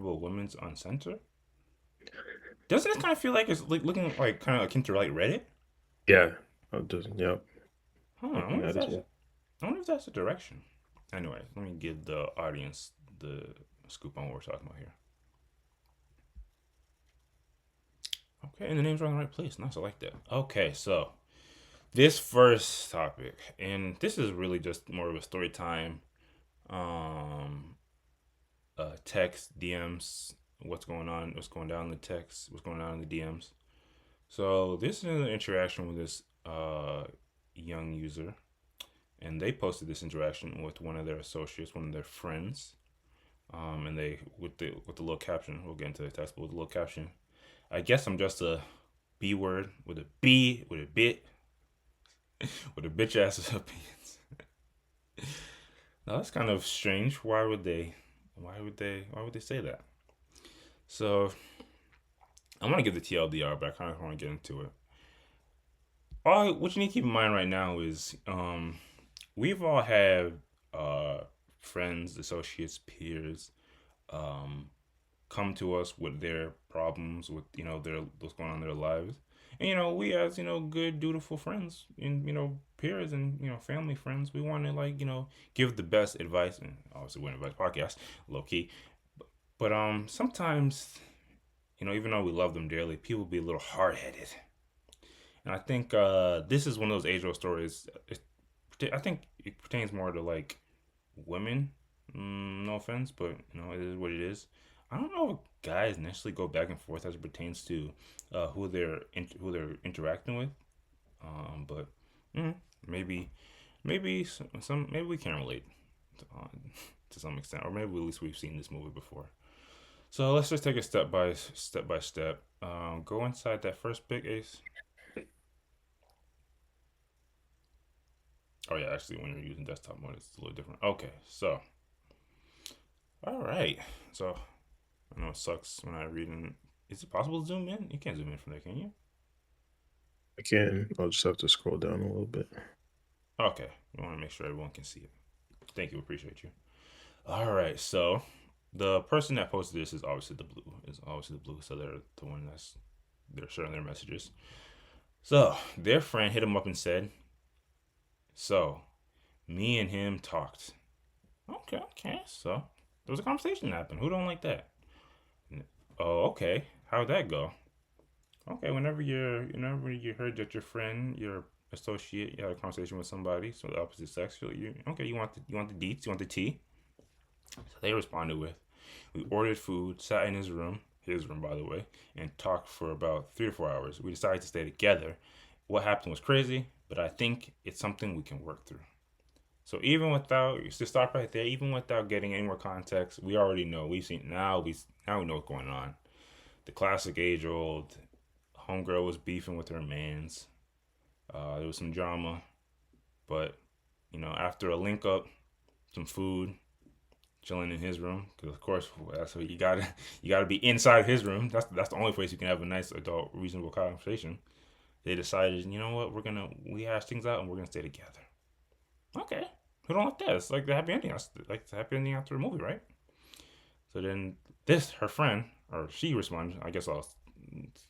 uncomfortable women's on center. Doesn't it kind of feel like it's like looking like kind of akin to like Reddit? Yeah. Yep. Huh, I Thinking wonder if that as that's well. I wonder if that's the direction. Anyway, let me give the audience the scoop on what we're talking about here. Okay, and the name's are in the right place. Nice, I like that. Okay, so this first topic, and this is really just more of a story time. Um, Text, DMs, what's going down in the text, what's going on in the DMs. So this is an interaction with this young user, and they posted this interaction with one of their associates, one of their friends. And they with the little caption, we'll get into the text, but with the little caption, I guess I'm just a B word with a B with a bit with a bitch ass opinions. Now that's kind of strange. Why would they? Why would they say that? So I'm gonna give the TLDR, but I kind of want to get into it. All what you need to keep in mind right now is we've all had friends, associates, peers um, come to us with their problems, with their what's going on in their lives, and we as good, dutiful friends and peers and family friends, we want to like give the best advice, and obviously we're an advice podcast, low key, but sometimes even though we love them dearly, people be a little hard headed. And I think this is one of those age old stories. I think it pertains more to like women. No offense, but it is what it is. I don't know if guys necessarily go back and forth as it pertains to who they're interacting with. But mm, maybe maybe we can relate to, to some extent, or maybe at least we've seen this movie before. So let's just take it step by step. Go inside that first big ace. Oh yeah, actually, when you're using desktop mode, it's a little different. Okay, so all right, so I know it sucks when I read in. Is it possible to zoom in? You can't zoom in from there, can you? I can. I'll just have to scroll down a little bit. Okay, we want to make sure everyone can see it. Thank you, appreciate you. All right, so the person that posted this is obviously the blue. Is obviously the blue, so they're the one they're sharing their messages. So their friend hit him up and said, "So me and him talked." Okay, okay. So there was a conversation that happened. Who don't like that? Oh, okay. How'd that go? Okay, whenever you heard that your friend, your associate, you had a conversation with somebody, so the opposite sex, you okay, you want the deets, you want the tea. So they responded with, we ordered food, sat in his room by the way, and talked for about 3 to 4 hours. We decided to stay together. What happened was crazy, but I think it's something we can work through. So even without to stop right there, even without getting any more context, we already know. We've seen now we know what's going on. The classic age old homegirl was beefing with her mans. There was some drama, but after a link up, some food, chilling in his room, because of course that's what you gotta be inside his room. That's the only place you can have a nice adult, reasonable conversation. They decided, you know what, we hash things out and we're gonna stay together. Okay, who don't like that? It's like the happy ending. That's like the happy ending after a movie, right? So then her friend, or she responded. I guess I'll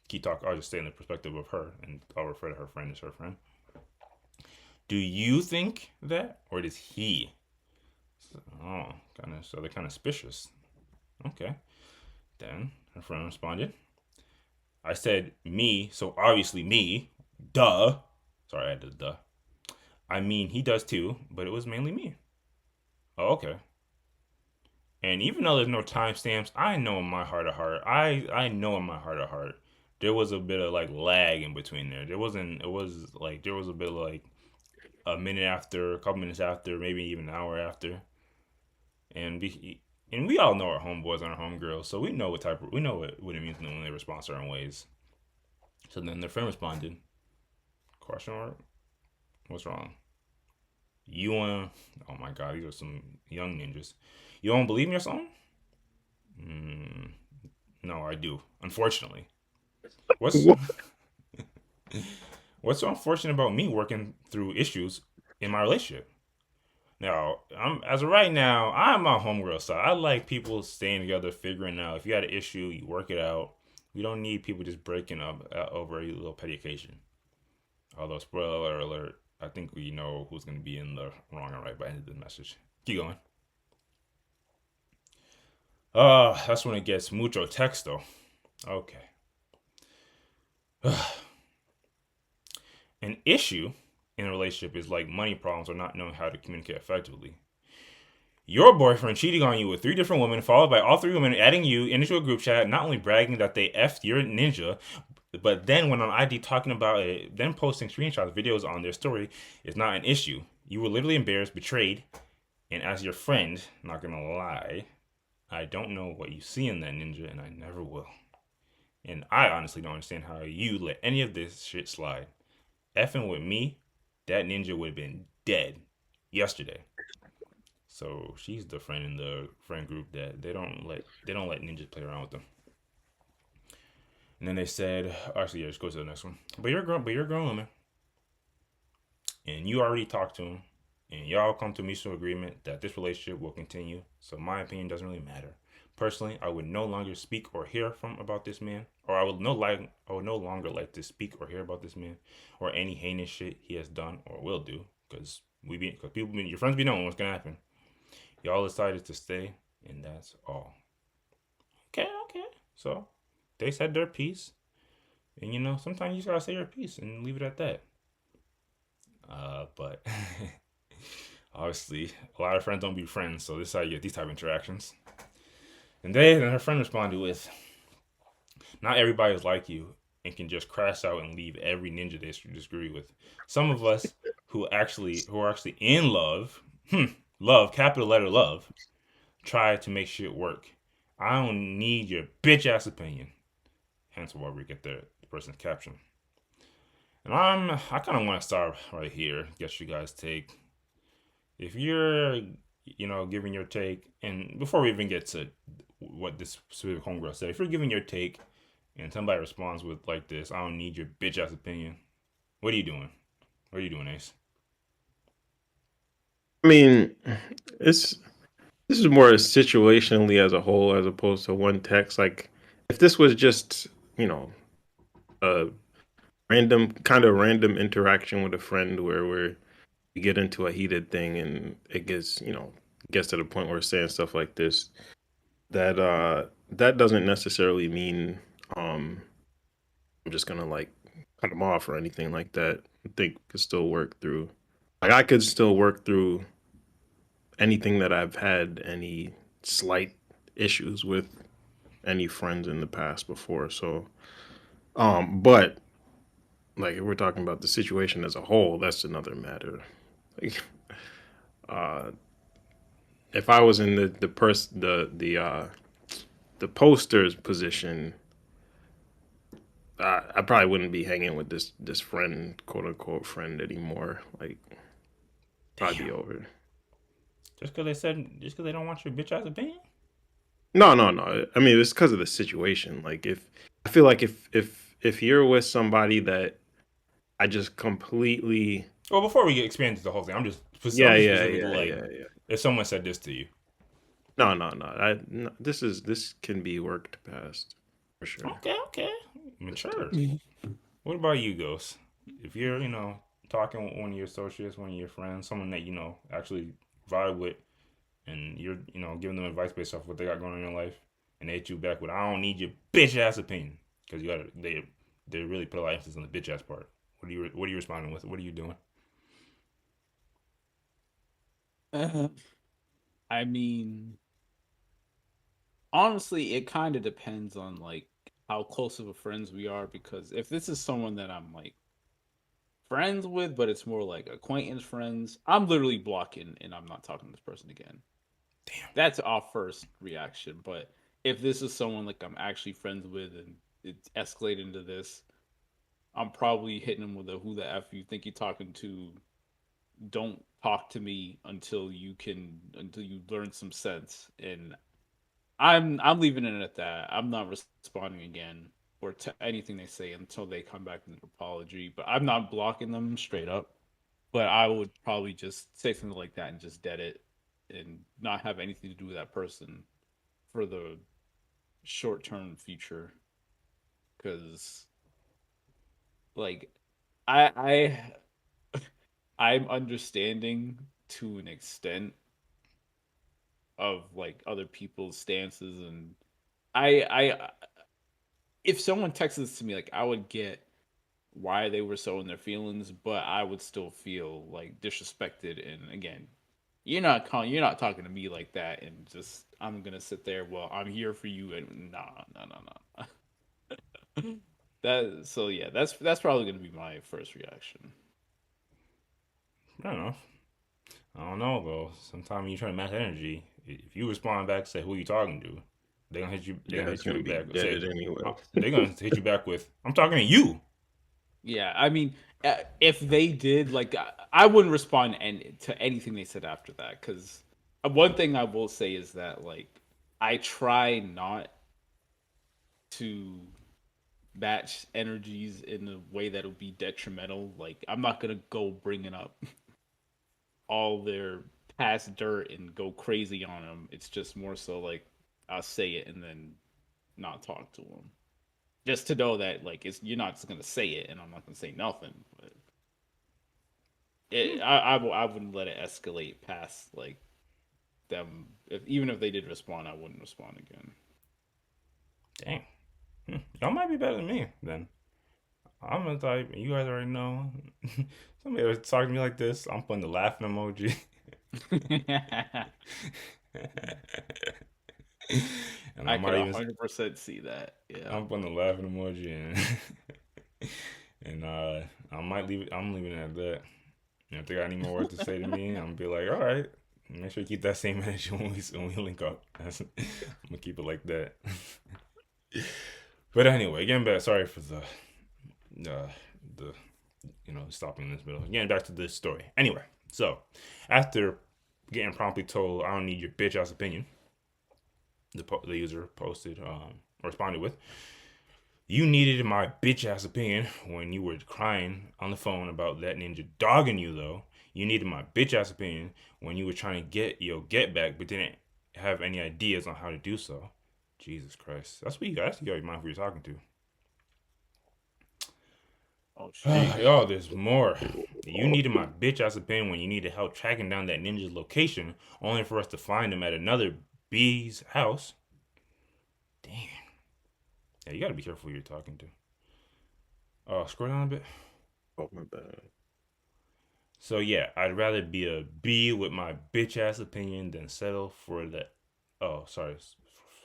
keep talk. I'll just stay in the perspective of her, and I'll refer to her friend as her friend. Do you think that, or does he? Oh, kind of. So they're kind of suspicious. Okay. Then her friend responded. I said me, so obviously me. Duh. Sorry, I had to duh. I mean, he does too, but it was mainly me. Oh, okay. And even though there's no timestamps, I know in my heart of heart, I know in my heart of heart, there was a bit of like lag in between there. There wasn't. It was like there was a bit of like a minute after, a couple minutes after, maybe even an hour after, and we all know our homeboys and our homegirls, so we know what it means when they respond certain ways. So then their friend responded, question mark, what's wrong? You want? Oh my god, these are some young ninjas. You don't believe me or something? Mm, no, I do. Unfortunately, what's What? what's so unfortunate about me working through issues in my relationship? Now, I'm as of right now, I'm on homegirl side. I like people staying together, figuring out if you had an issue, you work it out. We don't need people just breaking up over a little petty occasion. Although, spoiler alert, I think we know who's going to be in the wrong and right by the end of the message. Keep going. That's when it gets mucho texto. Okay. An issue in a relationship is like money problems or not knowing how to communicate effectively. Your boyfriend cheating on you with three different women, followed by all three women adding you into a group chat, not only bragging that they effed your ninja, but then went on ID talking about it, then posting screenshots, videos on their story is not an issue. You were literally embarrassed, betrayed, and as your friend, not gonna lie, I don't know what you see in that ninja, and I never will. And I honestly don't understand how you let any of this shit slide. Effing with me, that ninja would have been dead yesterday. So she's the friend in the friend group that they don't let ninjas play around with them. And then they said, actually, yeah, just go to the next one. But you're a grown woman, and you already talked to him, and y'all come to a mutual agreement that this relationship will continue. So my opinion doesn't really matter. Personally, I would no longer speak or hear from about this man, or I would no longer like to speak or hear about this man, or any heinous shit he has done or will do, because people, your friends be knowing what's gonna happen. Y'all decided to stay, and that's all. Okay, okay. So they said their piece, and sometimes you just gotta say your piece and leave it at that. But obviously, a lot of friends don't be friends, so this is how you get these type of interactions. And her friend responded with, "Not everybody is like you and can just crash out and leave every ninja they disagree with. Some of us who are actually in love, love capital letter love, try to make shit work. I don't need your bitch ass opinion." Hence why we get the person's caption. And I kind of want to start right here. Get you guys take. If you're giving your take, and before we even get to what this specific homegirl said, if you're giving your take and somebody responds with like this, "I don't need your bitch ass opinion," what are you doing? What are you doing, Ace? I mean, it's this is more situationally as a whole as opposed to one text. Like if this was just, you know, a random interaction with a friend where we get into a heated thing and it gets to the point where we're saying stuff like this, that doesn't necessarily mean um I'm just gonna like cut them off or anything like that. I think we could still work through. Like I could still work through anything that I've had any slight issues with any friends in the past before. So, but like if we're talking about the situation as a whole, that's another matter. Like, uh, if I was in the poster's position, I probably wouldn't be hanging with this friend, quote unquote friend anymore. Like, probably Damn. be over. Just because they don't want your bitch ass opinion. No, no, no. I mean, it's because of the situation. Like, if I feel like if you're with somebody that I just completely, Well, before we get expanded the whole thing, I'm yeah, just yeah, specifically yeah, like, yeah, yeah. if someone said this to you. No, no, no. No, this can be worked past for sure. Okay, okay, mature. Mhm. What about you, Ghost? If you're, talking with one of your associates, one of your friends, someone that actually vibe with, and you're, giving them advice based off what they got going on in their life, and they hit you back with, "I don't need your bitch ass opinion," because they really put a lot of emphasis on the bitch ass part. What are you responding with? What are you doing? Uh, I mean, honestly, it kind of depends on like how close of a friends we are. Because if this is someone that I'm like friends with, but it's more like acquaintance friends, I'm literally blocking and I'm not talking to this person again. Damn. That's our first reaction. But if this is someone like I'm actually friends with and it's escalated into this, I'm probably hitting them with a "Who the f you think you're talking to? Don't talk to me until you learn some sense." And I'm leaving it at that. I'm not responding again or to anything they say until they come back with an apology. But I'm not blocking them straight up. But I would probably just say something like that and just dead it and not have anything to do with that person for the short term future. Because like I I'm understanding to an extent of like other people's stances, and I if someone texts this to me, like I would get why they were so in their feelings, but I would still feel like disrespected. And again, you're not talking to me like that, and just I'm gonna sit there. Well, I'm here for you, and nah. That so yeah, that's probably gonna be my first reaction. I don't know. I don't know though. Sometimes you try to match energy. If you respond back, say who you talking to, they gonna hit you. They Yeah, gonna it's hit you gonna be back. Say deaded anyway. they gonna hit you back with, "I'm talking to you." Yeah, I mean, if they did, like, I wouldn't respond to anything they said after that. Because one thing I will say is that, like, I try not to match energies in a way that'll be detrimental. Like, I'm not gonna go bringing up all their past dirt and go crazy on them. It's just more so like I'll say it and then not talk to them, just to know that like it's you're not just gonna say it and I'm not gonna say nothing. But I wouldn't let it escalate past like them. Even if they did respond, I wouldn't respond again. Dang, y'all might be better than me then. I'm the type, you guys already know. Somebody was talking to me like this, I'm putting the laughing emoji. And I I could might even 100% see that. Yeah. I'm putting the laughing emoji and and I might leave it. I'm leaving it at that. And if they got any more words to say to me, I'm gonna be like, all right, make sure you keep that same energy when we link up. I'm gonna keep it like that. But anyway, getting back. Sorry for the stopping this middle. Getting back to this story. Anyway, so after getting promptly told, I don't need your bitch ass opinion, the user posted responded with, you needed my bitch ass opinion when you were crying on the phone about that ninja dogging you, though. You needed my bitch ass opinion when you were trying to get your get back, but didn't have any ideas on how to do so. Jesus Christ. That's what you guys, you got your mind who you're talking to. Oh sheesh. Oh, there's more. You needed my bitch ass opinion when you needed help tracking down that ninja's location, only for us to find him at another bee's house. Damn. Yeah, you gotta be careful who you're talking to. Oh, scroll down a bit. Oh my bad. So yeah, I'd rather be a bee with my bitch ass opinion than settle for the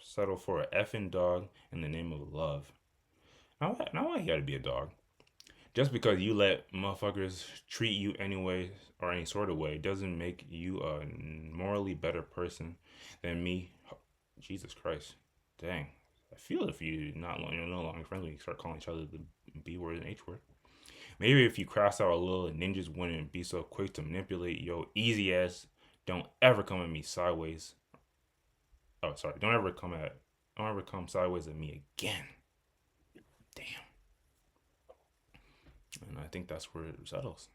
settle for a effing dog in the name of love. Now why you gotta be a dog? Just because you let motherfuckers treat you anyway or any sort of way doesn't make you a morally better person than me. Jesus Christ, dang. I feel if you you're no longer friendly, you start calling each other the B word and H word. Maybe if you cross out a little, ninjas wouldn't be so quick to manipulate yo easy ass. Don't ever come at me sideways. Oh, sorry. Don't ever come sideways at me again. Damn. And I think that's where it settles.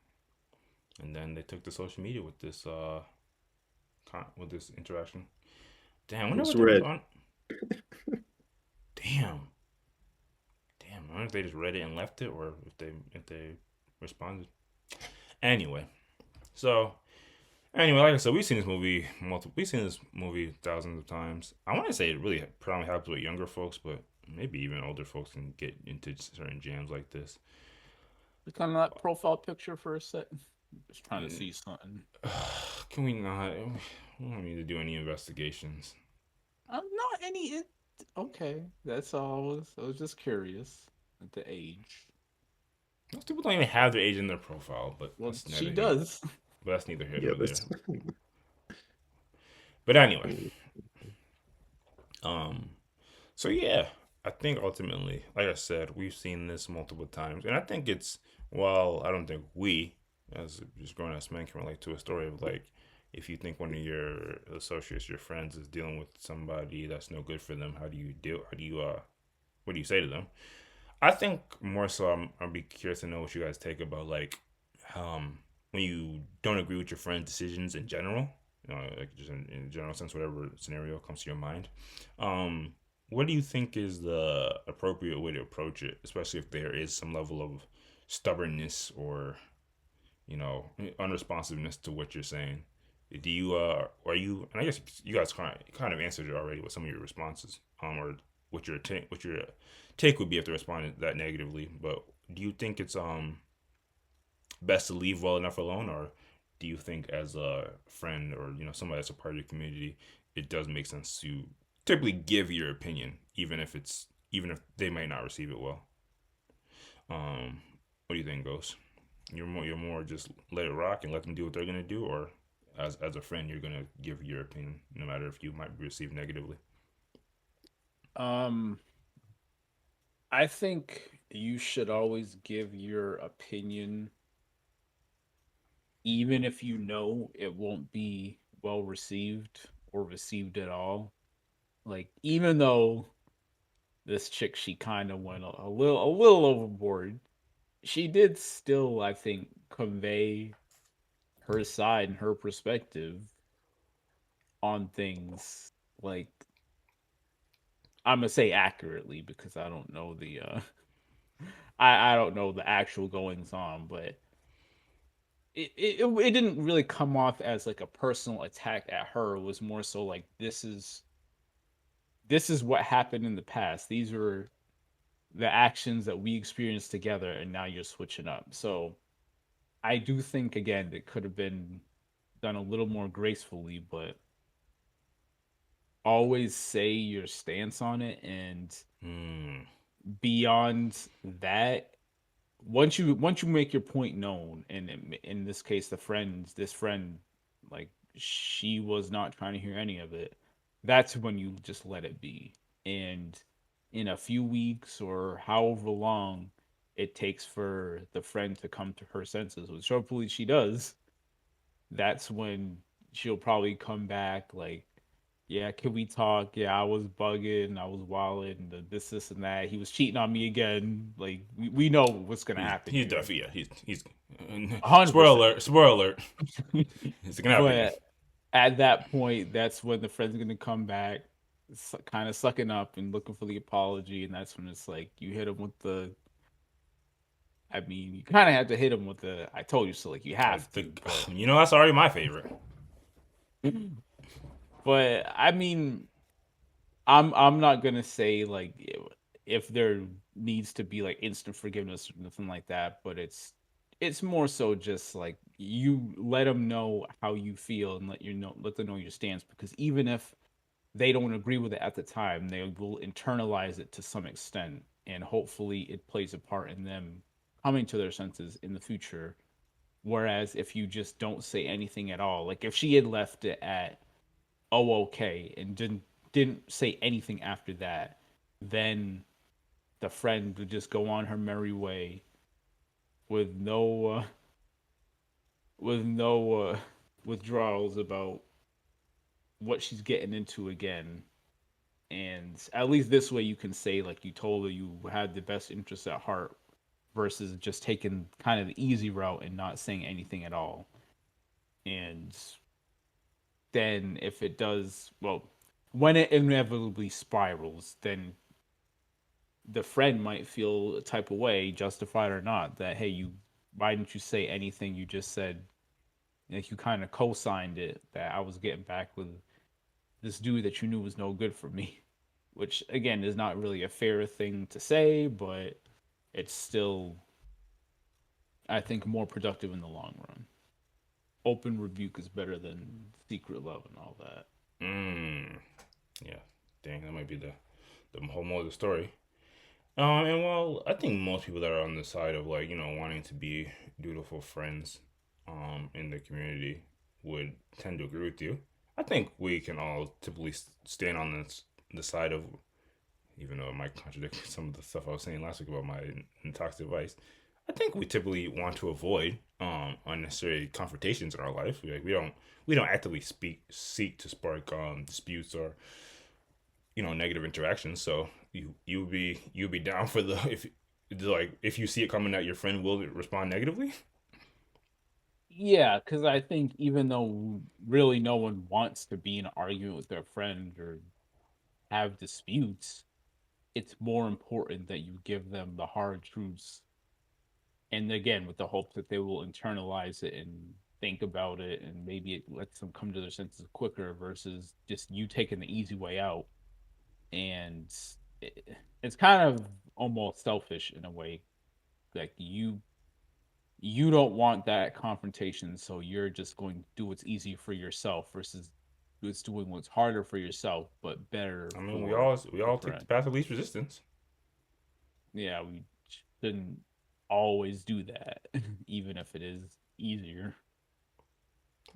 And then they took to social media with this with this interaction. Damn, I wonder It's what they was red. on. Damn. Damn. I wonder if they just read it and left it or if they responded. Anyway. So anyway, like I said, we've seen this movie thousands of times. I want to say it really probably happens with younger folks, but maybe even older folks can get into certain jams like this. Look on that profile picture for a second. Just trying to see something. Can we not? We don't need to do any investigations. I'm not any. Okay, that's all. I was just curious at the age. Most people don't even have their age in their profile, but Well, she does. that's neither here Yeah, nor there. that's But anyway, um, so yeah, I think ultimately, like I said, we've seen this multiple times, and I think it's well, I don't think we, as just grown ass men, can relate to a story of like if you think one of your associates, your friends, is dealing with somebody that's no good for them, how do you deal? How do you what do you say to them? I think more so, I'd be curious to know what you guys take about like, um, when you don't agree with your friend's decisions in general, like just in general sense, whatever scenario comes to your mind. Um, what do you think is the appropriate way to approach it, especially if there is some level of stubbornness or unresponsiveness to what you're saying? Do you are you? And I guess you guys kind of answered it already with some of your responses, or what your take would be if they responded that negatively. But do you think it's best to leave well enough alone, or do you think as a friend or somebody that's a part of your community, it does make sense to typically give your opinion, even if they might not receive it well? What do you think, Ghost? You're more just let it rock and let them do what they're gonna do, or as a friend you're gonna give your opinion no matter if you might be received negatively. Um, I think you should always give your opinion, even if you know it won't be well received or received at all. Like, even though this chick, she kind of went a little overboard, she did still, I think, convey her side and her perspective on things. Like, I'm gonna say accurately because I don't know the I don't know the actual goings on, but it didn't really come off as like a personal attack at her. It was more so like, this is what happened in the past. These were the actions that we experienced together, and now you're switching up. So I do think, again, it could have been done a little more gracefully, but always say your stance on it. And Hmm. beyond that, once you make your point known, and in this case, this friend, like, she was not trying to hear any of it, that's when you just let it be. And in a few weeks or however long it takes for the friend to come to her senses, which hopefully she does, that's when she'll probably come back like, yeah, can we talk? Yeah, I was bugging, I was wilding, this, and that. He was cheating on me again. Like, we know what's gonna happen He's here. definitely, yeah, he's spoiler 100%. alert, spoiler alert. It's gonna happen again. But at that point, that's when the friend's gonna come back, kind of sucking up and looking for the apology, and that's when it's like you hit him with the. I mean, you kind of have to hit him with the "I told you so." Like, you have The to, but that's already my favorite. I mean, I'm not gonna say like if there needs to be like instant forgiveness or nothing like that, but it's more so just like you let them know how you feel and let them know your stance, because even if they don't agree with it at the time, they will internalize it to some extent, and hopefully it plays a part in them coming to their senses in the future. Whereas if you just don't say anything at all, like if she had left it at "oh, okay," and didn't say anything after that, then the friend would just go on her merry way with no withdrawals about what she's getting into again. And at least this way you can say like you told her you had the best interests at heart, versus just taking kind of the easy route and not saying anything at all. And then if it does, well, when it inevitably spirals, then the friend might feel a type of way, justified or not, that hey, you why didn't you say anything? You just said, like, you kind of co-signed it that I was getting back with this dude that you knew was no good for me, which again is not really a fair thing to say, but it's still, I think, more productive in the long run. Open rebuke is better than secret love and all that. Mm, yeah, dang, that might be the whole moral of the story. And well, I think most people that are on the side of like wanting to be dutiful friends, in the community would tend to agree with you. I think we can all typically stand on the side of, even though it might contradict some of the stuff I was saying last week about my toxic advice. I think we typically want to avoid unnecessary confrontations in our life. We don't actively seek to spark disputes or negative interactions. So you'd be down for the if like if you see it coming that your friend will respond negatively. Yeah, because I think even though really no one wants to be in an argument with their friend or have disputes, it's more important that you give them the hard truths. And again, with the hope that they will internalize it and think about it, and maybe it lets them come to their senses quicker versus just you taking the easy way out. And it's kind of almost selfish in a way. Like you don't want that confrontation, so you're just going to do what's easy for yourself versus it's doing what's harder for yourself but better I mean, we for all we the all take the friend. path of least resistance. Yeah, we shouldn't always do that, even if it is easier.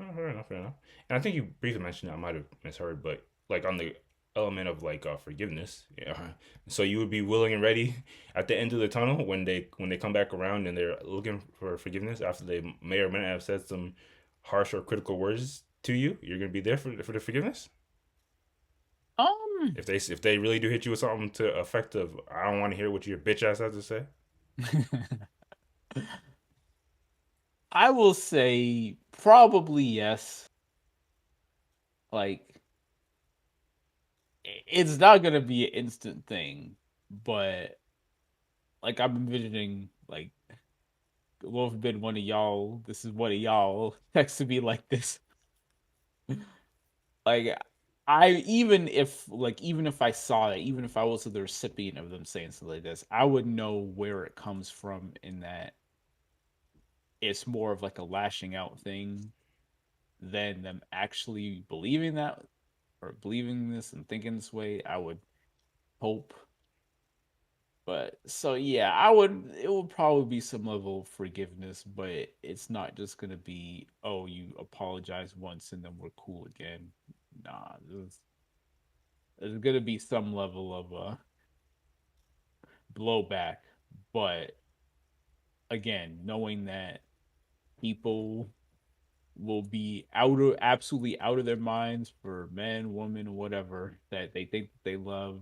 Oh, fair enough, fair enough. And I think you briefly mentioned, I might have misheard, but like on the element of like forgiveness, yeah. So you would be willing and ready at the end of the tunnel when they come back around and they're looking for forgiveness after they may or may not have said some harsh or critical words to you. You're gonna be there for the forgiveness. Um, If they really do hit you with something to effect of, I don't want to hear what your bitch ass has to say. I will say probably yes. Like it's not gonna be an instant thing, but like I'm envisioning like what have been one of y'all. This is one of y'all texting me like this. Like I even if I saw it, even if I was the recipient of them saying something like this, I would know where it comes from in that it's more of like a lashing out thing than them actually believing that or believing this and thinking this way. I would hope. But so yeah, I would it would probably be some level of forgiveness, but it's not just gonna be, oh, you apologize once and then we're cool again. Nah, there's gonna be some level of blowback, but again, knowing that people will be absolutely out of their minds for men, women, whatever that they think that they love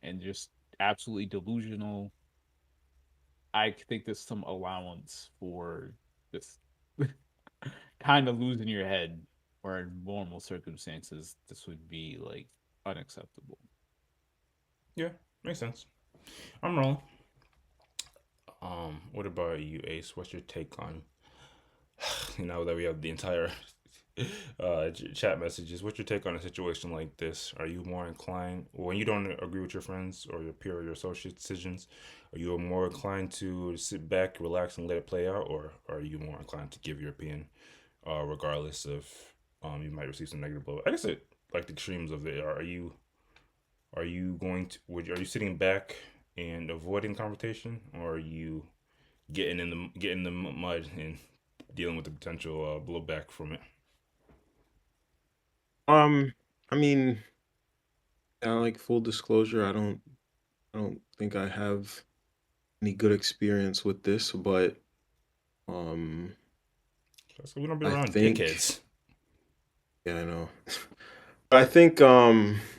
and just absolutely delusional. I think there's some allowance for this kind of losing your head, or in normal circumstances, this would be like unacceptable. Yeah, makes sense. I'm wrong. What about you, Ace? What's your take on now that we have the entire chat messages? What's your take on a situation like this? Are you more inclined when you don't agree with your friends or your peer or your associate decisions? Are you more inclined to sit back, relax, and let it play out, or are you more inclined to give your opinion, regardless of you might receive some negative blow? I guess it like the extremes of it. Are you going to are you sitting back and avoiding confrontation, or are you getting in the mud and dealing with the potential blowback from it? Um, I mean, like full disclosure, I don't think I have any good experience with this, but um, So we don't be I around think, dickheads. yeah, I know. I think,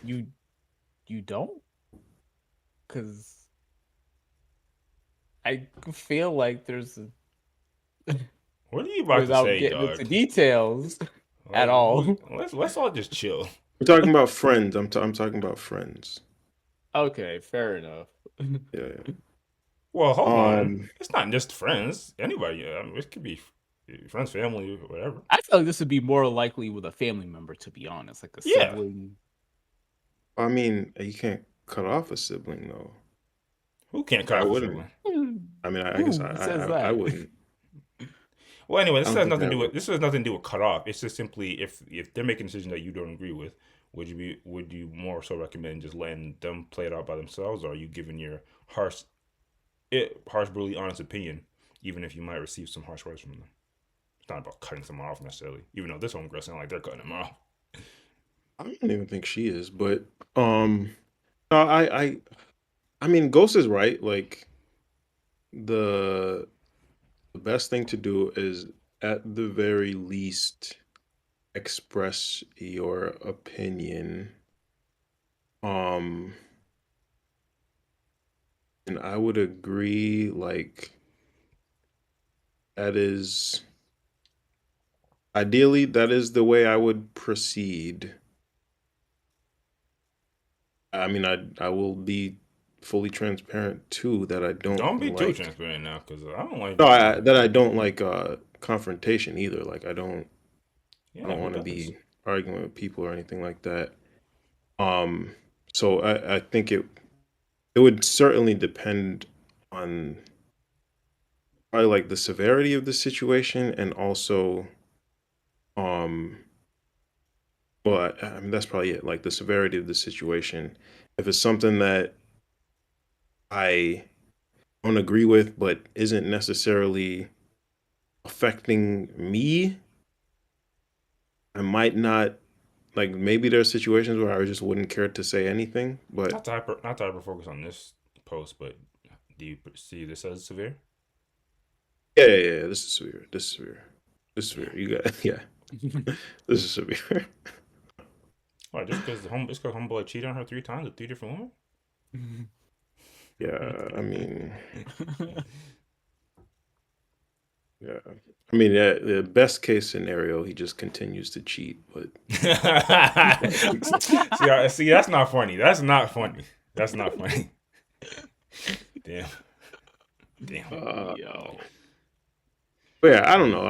You you don't, because I feel like What are you about to without say, getting dog? into details at Like, all. let's all just chill. we're talking about friends. I'm talking about friends. Okay, fair enough. Yeah, yeah. Well, hold on. Um, It's not just friends. Anybody. It could be friends, family, whatever. I feel like this would be more likely with a family member, to be honest, like a Yeah. sibling. I mean, you can't cut off a sibling though. Who can't cut I off a wouldn't. sibling? I mean, I guess Who says I that? wouldn't. Well, anyway, I don't think I this would. has nothing to do with cut off. It's just simply if they're making a decision that you don't agree with, would you more so recommend just letting them play it out by themselves, or are you giving your harsh, brutally honest opinion, even if you might receive some harsh words from them? It's not about cutting someone off necessarily, even though this homegirl sound like they're cutting them off. I don't even think she is, but um, no, I mean, Ghost is right. Like the the best thing to do is at the very least express your opinion. Um, and I would agree, like that is ideally, that is the way I would proceed. I mean, I will be fully transparent too that I don't Don't be too like. transparent now, because I don't like. No, that I don't like confrontation either. Like I Yeah, don't who want to does? be arguing with people or anything like that. Um, so I think it would certainly depend on probably like the severity of the situation and also um but I mean that's probably it, like the severity of the situation. If it's something that I don't agree with but isn't necessarily affecting me, I might not, like, maybe there are situations where I just wouldn't care to say anything, but Not to hyper focus on this post, but do you see this as severe? yeah, this is severe. This is severe. This is severe. Damn. You got yeah. This is severe. Why? Just because homeboy cheated on her 3 times with 3 different Yeah, I women? mean, yeah. I mean, the best case scenario, he just continues to cheat, but See, that's not funny. That's not funny. That's not funny. Damn, damn. uh, Yo. but yeah, I don't know.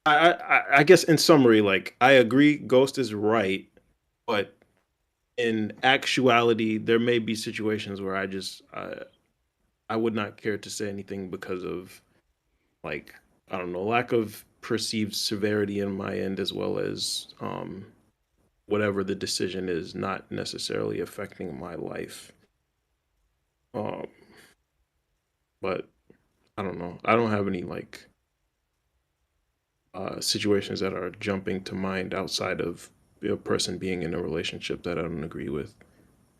I guess in summary, like I agree, Ghost is right, but in actuality, there may be situations where I would not care to say anything because of, like, I don't know, lack of perceived severity in my end, as well as whatever the decision is not necessarily affecting my life. Um, but I don't know. I don't have any like situations that are jumping to mind outside of a person being in a relationship that I don't agree with.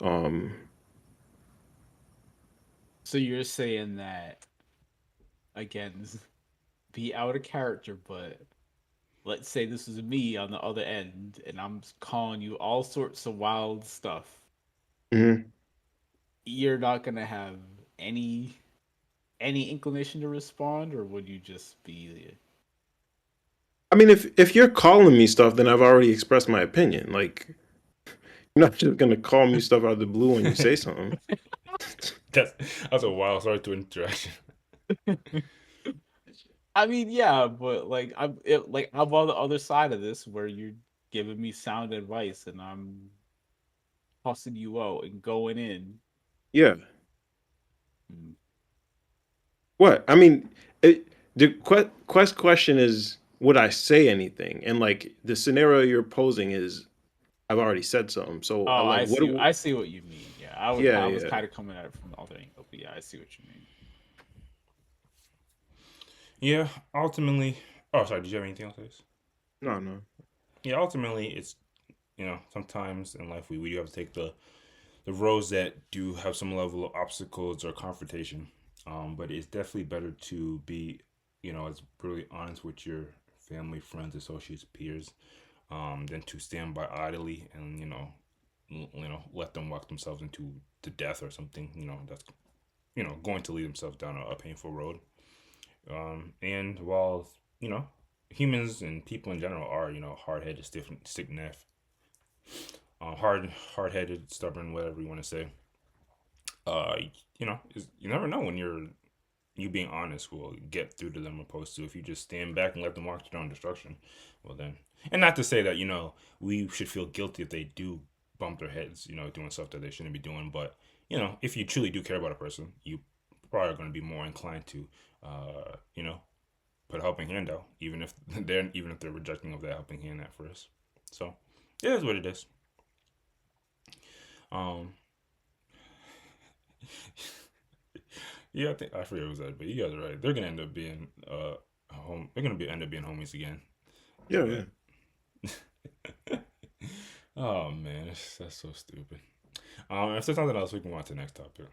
Um, So you're saying that again, be out of character, but let's say this is me on the other end and I'm calling you all sorts of wild stuff. mhm. You're not gonna have any inclination to respond, or would you just be I mean, if you're calling me stuff, then I've already expressed my opinion. Like, you're not just gonna call me stuff out of the blue when you say something. That's that's a wild start to interaction. I mean, yeah, but like I'm on the other side of this where you're giving me sound advice and I'm tossing you out and going in. Yeah. Mm. What? I mean, the question is, would I say anything? And like the scenario you're posing is, I've already said something. So I Oh, like what? I see what you mean. Yeah, Yeah, I was yeah. kind of coming at it from the other angle, but yeah, I see what you mean. Yeah, ultimately. Oh, sorry. Did you have anything else, Ace? No, no. Yeah, ultimately, it's sometimes in life we do have to take the roads that do have some level of obstacles or confrontation. But it's definitely better to be, as brutally honest with your family, friends, associates, peers, than to stand by idly and let them walk themselves into to death or something. That's going to lead themselves down a painful road. And while you know humans and people in general are hard headed, stick necked, hard headed, stubborn, whatever you want to say. Uh, you never know when you being honest will get through to them, opposed to if you just stand back and let them walk to their own destruction. Well then, and not to say that we should feel guilty if they do bump their heads, doing stuff that they shouldn't be doing. But if you truly do care about a person, you probably are going to be more inclined to, uh, you know, put a helping hand out, even if they're rejecting of that helping hand at first. So it is what it is. Um, yeah, I forget what was that, but you guys are right. They're gonna end up being home. They're gonna end up being homies again. Yeah, yeah. But oh man, that's so stupid. If there's nothing else, we can go on to the next topic.